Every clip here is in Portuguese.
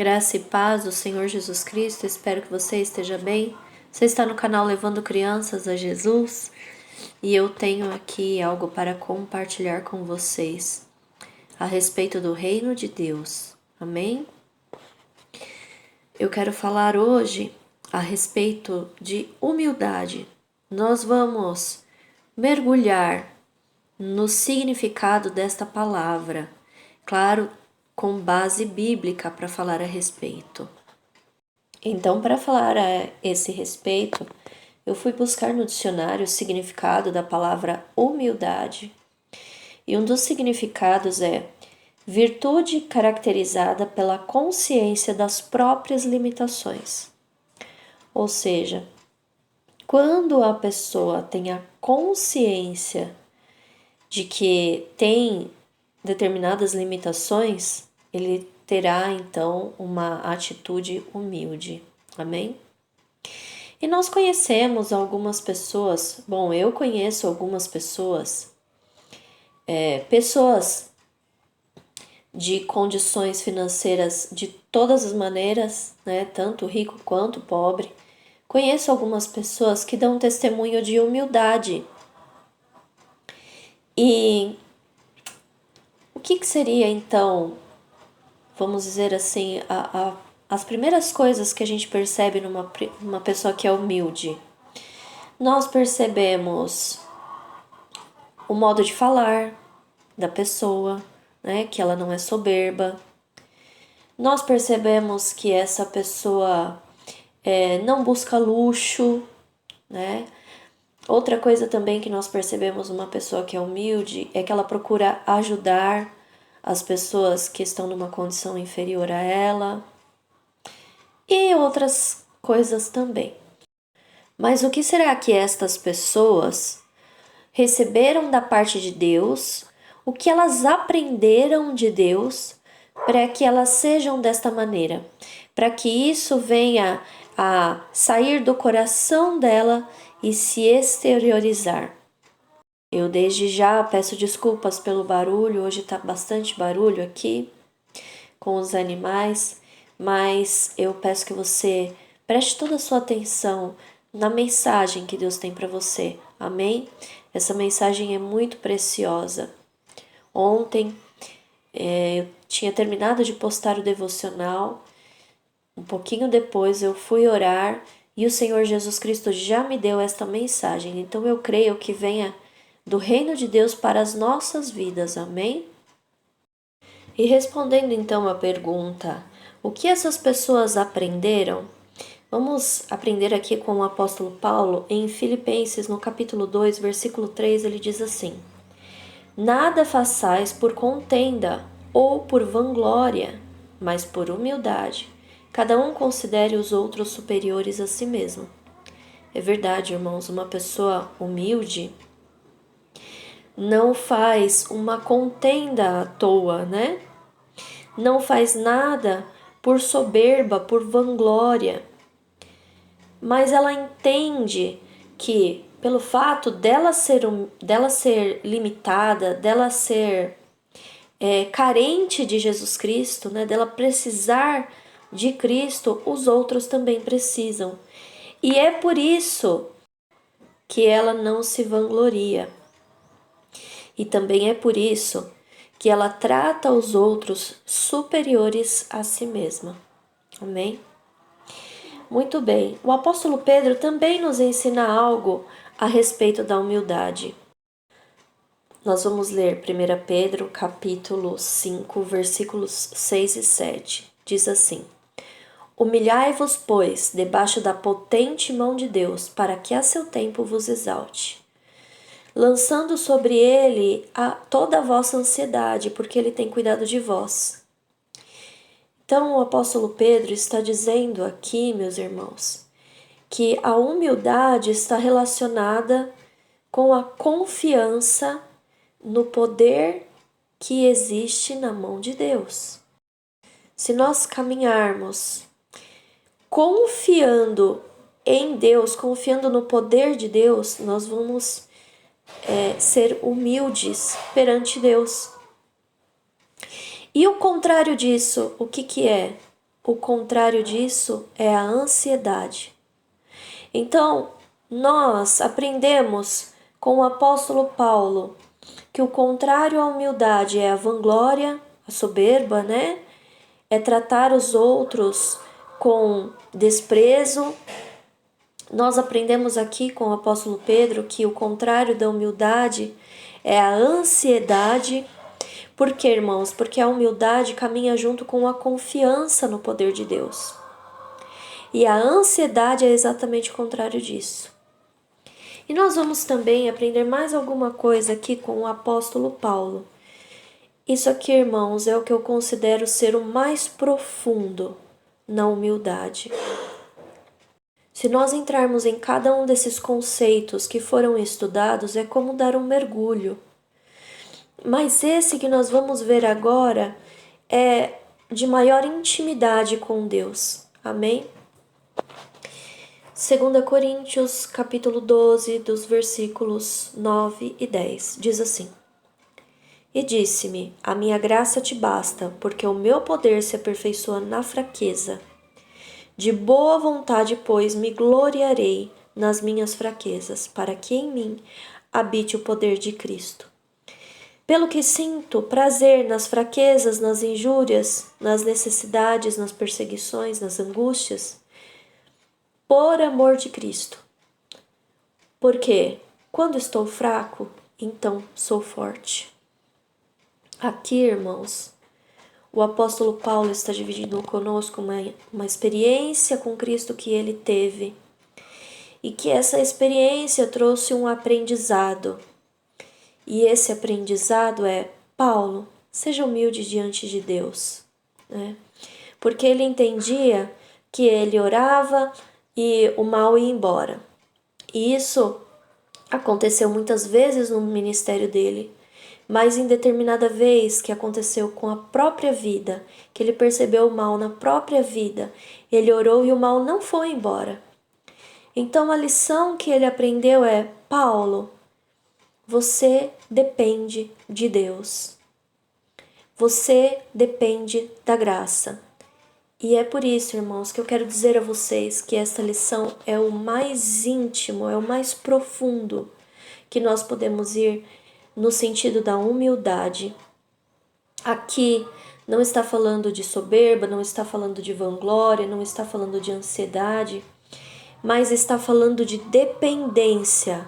Graça e paz do Senhor Jesus Cristo, espero que você esteja bem. Você está no canal Levando Crianças a Jesus e eu tenho aqui algo para compartilhar com vocês a respeito do reino de Deus. Amém? Eu quero falar hoje a respeito de humildade. Nós vamos mergulhar no significado desta palavra, claro, com base bíblica para falar a respeito. Então, para falar a esse respeito, eu fui buscar no dicionário o significado da palavra humildade. E um dos significados é virtude caracterizada pela consciência das próprias limitações. Ou seja, quando a pessoa tem a consciência de que tem determinadas limitações, ele terá então uma atitude humilde. Amém? E nós conhecemos algumas pessoas, bom, eu conheço algumas pessoas, pessoas de condições financeiras de todas as maneiras, né, tanto rico quanto pobre. Conheço algumas pessoas que dão testemunho de humildade. E o que seria então, vamos dizer assim, as primeiras coisas que a gente percebe numa pessoa que é humilde? Nós percebemos o modo de falar da pessoa, né, que ela não é soberba. Nós percebemos que essa pessoa não busca luxo, né? Outra coisa também que nós percebemos numa pessoa que é humilde é que ela procura ajudar as pessoas que estão numa condição inferior a ela e outras coisas também. Mas o que será que estas pessoas receberam da parte de Deus? O que elas aprenderam de Deus para que elas sejam desta maneira? Para que isso venha a sair do coração dela e se exteriorizar. Eu desde já peço desculpas pelo barulho, hoje está bastante barulho aqui com os animais, mas eu peço que você preste toda a sua atenção na mensagem que Deus tem para você. Amém? Essa mensagem é muito preciosa. Ontem eu tinha terminado de postar o devocional. Um pouquinho depois eu fui orar e o Senhor Jesus Cristo já me deu esta mensagem. Então eu creio que venha do reino de Deus para as nossas vidas. Amém? E respondendo então a pergunta, o que essas pessoas aprenderam? Vamos aprender aqui com o apóstolo Paulo em Filipenses, no capítulo 2, versículo 3, ele diz assim: Nada façais por contenda ou por vanglória, mas por humildade. Cada um considere os outros superiores a si mesmo. É verdade, irmãos, uma pessoa humilde não faz uma contenda à toa, né? Não faz nada por soberba, por vanglória. Mas ela entende que pelo fato dela ser limitada, dela ser carente de Jesus Cristo, né, dela precisar de Cristo, os outros também precisam. E é por isso que ela não se vangloria. E também é por isso que ela trata os outros superiores a si mesma. Amém? Muito bem. O apóstolo Pedro também nos ensina algo a respeito da humildade. Nós vamos ler 1 Pedro, capítulo 5, versículos 6 e 7. Diz assim: Humilhai-vos, pois, debaixo da potente mão de Deus, para que a seu tempo vos exalte, lançando sobre ele toda a vossa ansiedade, porque ele tem cuidado de vós. Então, o apóstolo Pedro está dizendo aqui, meus irmãos, que a humildade está relacionada com a confiança no poder que existe na mão de Deus. Se nós caminharmos confiando em Deus, confiando no poder de Deus, nós vamos ser humildes perante Deus. E o contrário disso, o que é? o contrário disso é a ansiedade. Então, nós aprendemos com o apóstolo Paulo que o contrário à humildade é a vanglória, a soberba, né? É tratar os outros com desprezo. Nós aprendemos aqui com o apóstolo Pedro que o contrário da humildade é a ansiedade. Por quê, irmãos? Porque a humildade caminha junto com a confiança no poder de Deus. E a ansiedade é exatamente o contrário disso. E nós vamos também aprender mais alguma coisa aqui com o apóstolo Paulo. Isso aqui, irmãos, é o que eu considero ser o mais profundo na humildade. Se nós entrarmos em cada um desses conceitos que foram estudados, é como dar um mergulho. Mas esse que nós vamos ver agora é de maior intimidade com Deus. Amém? 2 Coríntios, capítulo 12, dos versículos 9 e 10, diz assim: E disse-me, a minha graça te basta, porque o meu poder se aperfeiçoa na fraqueza. De boa vontade, pois, me gloriarei nas minhas fraquezas, para que em mim habite o poder de Cristo. Pelo que sinto prazer nas fraquezas, nas injúrias, nas necessidades, nas perseguições, nas angústias, por amor de Cristo. Porque quando estou fraco, então sou forte. Aqui, irmãos, o apóstolo Paulo está dividindo conosco uma experiência com Cristo que ele teve e que essa experiência trouxe um aprendizado. E esse aprendizado é: Paulo, seja humilde diante de Deus, né? Porque ele entendia que ele orava e o mal ia embora. E isso aconteceu muitas vezes no ministério dele, mas em determinada vez que aconteceu com a própria vida, que ele percebeu o mal na própria vida, ele orou e o mal não foi embora. Então a lição que ele aprendeu é: Paulo, você depende de Deus. Você depende da graça. E é por isso, irmãos, que eu quero dizer a vocês que esta lição é o mais íntimo, é o mais profundo que nós podemos ir no sentido da humildade. Aqui não está falando de soberba, não está falando de vanglória, não está falando de ansiedade, mas está falando de dependência.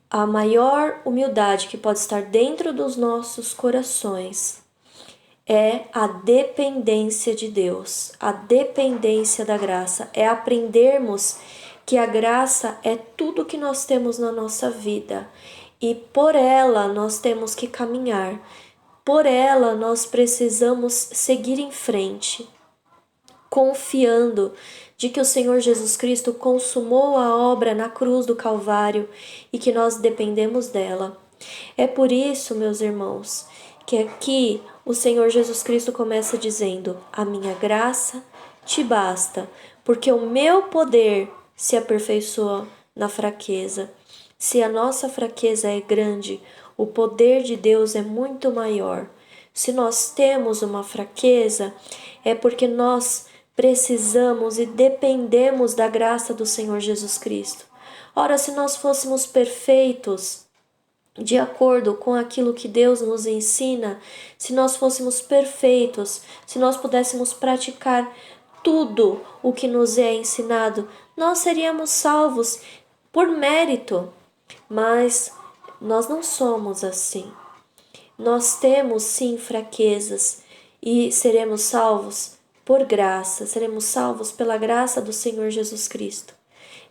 A maior humildade que pode estar dentro dos nossos corações é a dependência de Deus, a dependência da graça, é aprendermos que a graça é tudo que nós temos na nossa vida e por ela nós temos que caminhar, por ela nós precisamos seguir em frente, confiando de que o Senhor Jesus Cristo consumou a obra na cruz do Calvário e que nós dependemos dela. É por isso, meus irmãos, que aqui o Senhor Jesus Cristo começa dizendo: a minha graça te basta, porque o meu poder se aperfeiçoa na fraqueza. Se a nossa fraqueza é grande, o poder de Deus é muito maior. Se nós temos uma fraqueza, é porque nós precisamos e dependemos da graça do Senhor Jesus Cristo. Ora, se nós fôssemos perfeitos, de acordo com aquilo que Deus nos ensina, se nós fôssemos perfeitos, se nós pudéssemos praticar tudo o que nos é ensinado, nós seríamos salvos por mérito. Mas nós não somos assim. Nós temos sim fraquezas e seremos salvos por graça, seremos salvos pela graça do Senhor Jesus Cristo.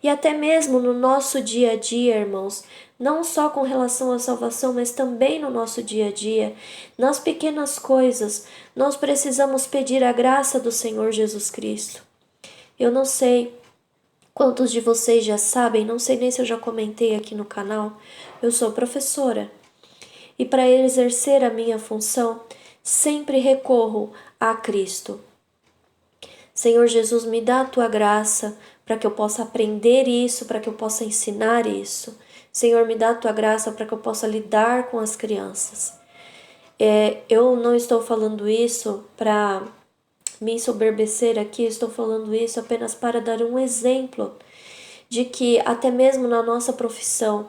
E até mesmo no nosso dia a dia, irmãos, não só com relação à salvação, mas também no nosso dia a dia, nas pequenas coisas, nós precisamos pedir a graça do Senhor Jesus Cristo. Eu não sei quantos de vocês já sabem, não sei nem se eu já comentei aqui no canal, eu sou professora. E para exercer a minha função, sempre recorro a Cristo. Senhor Jesus, me dá a tua graça para que eu possa aprender isso, para que eu possa ensinar isso. Senhor, me dá a tua graça para que eu possa lidar com as crianças. Eu não estou falando isso para me ensoberbecer aqui, estou falando isso apenas para dar um exemplo de que até mesmo na nossa profissão,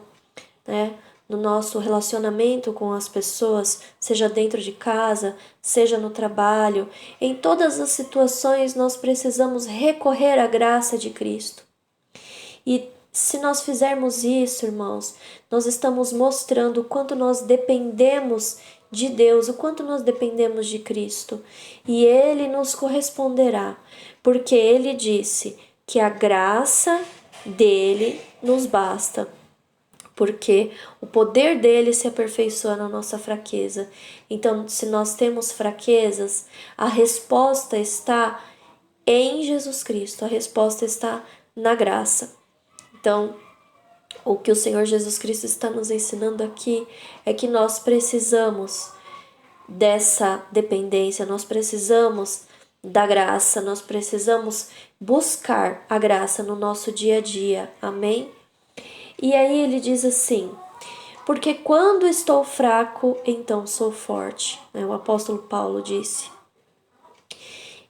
né, no nosso relacionamento com as pessoas, seja dentro de casa, seja no trabalho, em todas as situações nós precisamos recorrer à graça de Cristo. E se nós fizermos isso, irmãos, nós estamos mostrando o quanto nós dependemos de Deus, o quanto nós dependemos de Cristo. E Ele nos corresponderá, porque Ele disse que a graça dele nos basta, porque o poder dele se aperfeiçoa na nossa fraqueza. Então, se nós temos fraquezas, a resposta está em Jesus Cristo, a resposta está na graça. Então, o que o Senhor Jesus Cristo está nos ensinando aqui é que nós precisamos dessa dependência, nós precisamos da graça, nós precisamos buscar a graça no nosso dia a dia, amém? E aí ele diz assim: porque quando estou fraco, então sou forte, o apóstolo Paulo disse.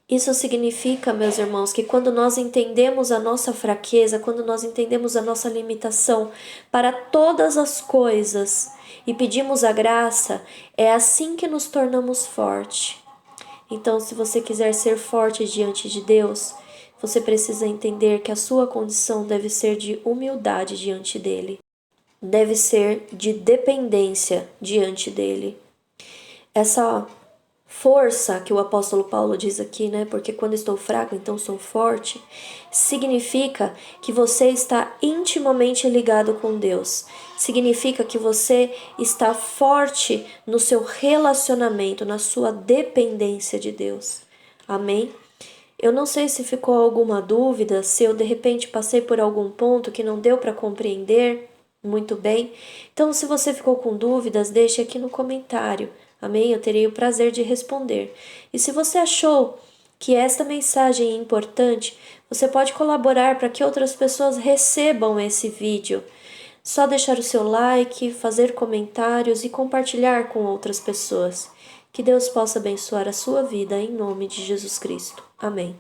Isso significa, meus irmãos, que quando nós entendemos a nossa fraqueza, quando nós entendemos a nossa limitação para todas as coisas e pedimos a graça, é assim que nos tornamos fortes. Então, se você quiser ser forte diante de Deus, você precisa entender que a sua condição deve ser de humildade diante dele, deve ser de dependência diante dele. Essa força que o apóstolo Paulo diz aqui, né? Porque quando estou fraco, então sou forte, significa que você está intimamente ligado com Deus. Significa que você está forte no seu relacionamento, na sua dependência de Deus. Amém? Eu não sei se ficou alguma dúvida, se eu de repente passei por algum ponto que não deu para compreender muito bem. Então, se você ficou com dúvidas, deixe aqui no comentário. Amém? Eu terei o prazer de responder. E se você achou que esta mensagem é importante, você pode colaborar para que outras pessoas recebam esse vídeo. Só deixar o seu like, fazer comentários e compartilhar com outras pessoas. Que Deus possa abençoar a sua vida em nome de Jesus Cristo. Amém.